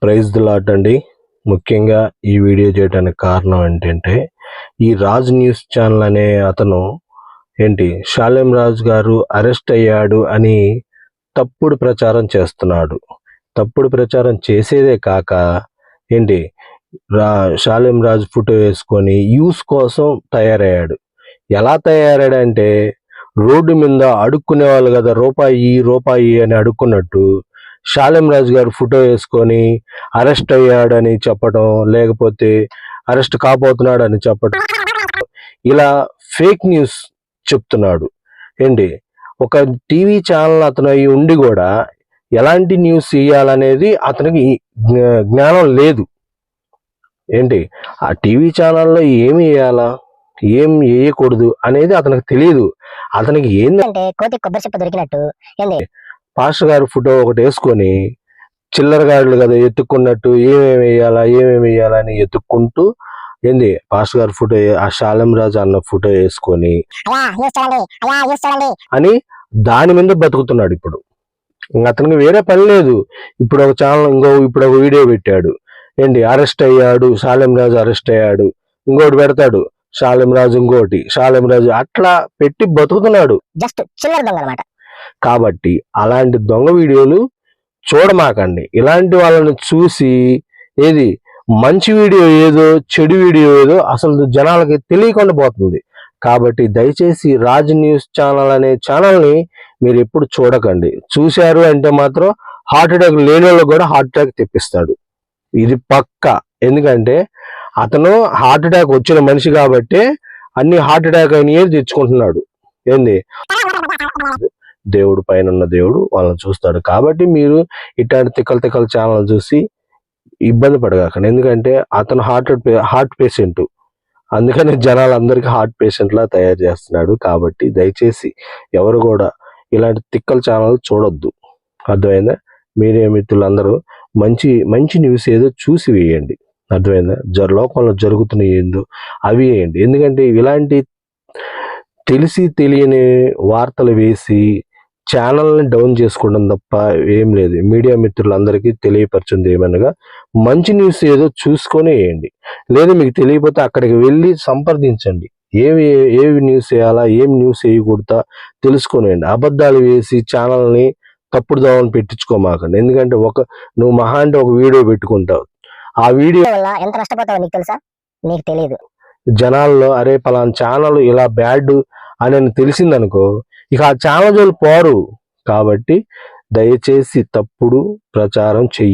Praise the lord అండి. ముఖ్యంగా ఈ వీడియో చేయడానికి కారణం ఏంటంటే, ఈ రాజ్ న్యూస్ ఛానల్ అనే అతను షాలేం రాజు గారు అరెస్ట్ అయ్యాడు అని తప్పుడు ప్రచారం చేస్తున్నాడు. తప్పుడు ప్రచారం చేసేదే కాక షాలేం రాజు ఫోటో వేసుకొని యూస్ కోసం తయారయ్యాడు. ఎలా తయారయ్యాడంటే, రోడ్డు మీద అడుక్కునే వాళ్ళు కదా, రూపాయి అని అడుక్కున్నట్టు షాలేం రాజు గారు ఫోటో వేసుకొని అరెస్ట్ అయ్యాడని చెప్పడం, లేకపోతే అరెస్ట్ కాబోతున్నాడు అని చెప్పడం, ఇలా ఫేక్ న్యూస్ చెప్తున్నాడు. ఒక టీవీ ఛానల్ అతను అయి ఉండి కూడా ఎలాంటి న్యూస్ ఇవ్వాలనేది అతనికి జ్ఞానం లేదు. ఆ టీవీ ఛానల్లో ఏమి వేయాలా, ఏం వేయకూడదు అనేది అతనికి తెలియదు. అతనికి ఏంటంటే కోతి కొబ్బరి చెప్ప దొరికినట్టు పాస్టర్ గారు ఫోటో ఒకటి వేసుకొని చిల్లరగాడులు కదా ఎత్తుక్కున్నట్టు ఏమేమి వేయాలా అని ఎత్తుక్కుంటూ పాస్టర్ గారు ఫోటో, ఆ షాలేం రాజు అన్న ఫోటో వేసుకొని అని దాని మీద బతుకుతున్నాడు. ఇప్పుడు అతనికి వేరే పని లేదు. ఇప్పుడు ఒక ఛానల్ ఇప్పుడు ఒక వీడియో పెట్టాడు, అరెస్ట్ అయ్యాడు, షాలేం రాజు అరెస్ట్ అయ్యాడు, ఇంకోటి పెడతాడు షాలేం రాజు, ఇంకోటి షాలేం రాజు, అట్లా పెట్టి బతుకుతున్నాడు. జస్ట్ చిల్లర దొంగ అన్నమాట. కాబట్టి అలాంటి దొంగ వీడియోలు చూడమాకండి. ఇలాంటి వాళ్ళని చూసి మంచి వీడియో ఏదో చెడు వీడియో ఏదో అసలు జనాలకి తెలియకుండా పోతుంది. కాబట్టి దయచేసి రాజ్ న్యూస్ ఛానల్ అనే ఛానల్ని మీరు ఎప్పుడు చూడకండి. చూశారు అంటే మాత్రం హార్ట్ అటాక్ లేని వాళ్ళకి కూడా హార్ట్ అటాక్ తెప్పిస్తాడు. ఇది పక్కా. ఎందుకంటే అతను హార్ట్ అటాక్ వచ్చిన మనిషి కాబట్టి అన్ని హార్ట్ అటాక్ అయినయే తెచ్చుకుంటున్నాడు. దేవుడు పైన ఉన్న దేవుడు వాళ్ళని చూస్తాడు. కాబట్టి మీరు ఇట్లాంటి తిక్కల ఛానల్ చూసి ఇబ్బంది పడగాకండి. ఎందుకంటే అతను హార్ట్ పేషెంట్, అందుకని జనాలందరికీ హార్ట్ పేషెంట్ లా తయారు చేస్తున్నాడు. కాబట్టి దయచేసి ఎవరు కూడా ఇలాంటి తిక్కల ఛానల్ చూడొద్దు. అర్థమైందా? మీరే మిత్రులందరూ మంచి న్యూస్ ఏదో చూసి వేయండి. అర్థమైందా? లోకంలో జరుగుతున్న ఏందో అవి వేయండి. ఎందుకంటే ఇలాంటి తెలిసి తెలియని వార్తలు వేసి ఛానల్ని డౌన్ చేసుకోవడం తప్ప ఏం లేదు. మీడియా మిత్రులందరికీ తెలియపరచుంది ఏమనగా మంచి న్యూస్ ఏదో చూసుకొని వేయండి. లేదా మీకు తెలియకపోతే అక్కడికి వెళ్ళి సంప్రదించండి. ఏవి న్యూస్ వేయాలా, ఏం న్యూస్ వేయకూడదా తెలుసుకొని వేయండి. అబద్ధాలు వేసి ఛానల్ని తప్పుడు దోవని పెట్టించుకోమాకండి. ఎందుకంటే నువ్వు మహా అంటే ఒక వీడియో పెట్టుకుంటావు, ఆ వీడియో వల్ల ఎంత నష్టపోతావో నీకు తెలుసా? నీకు తెలియదు. జనాల్లో అరే పలానా ఛానల్ ఇలా బ్యాడ్ అని తెలిసిందనుకో, ఇక ఆ ఛానల్ జోలు పోరు. కాబట్టి దయచేసి తప్పుడు ప్రచారం చెయ్యి.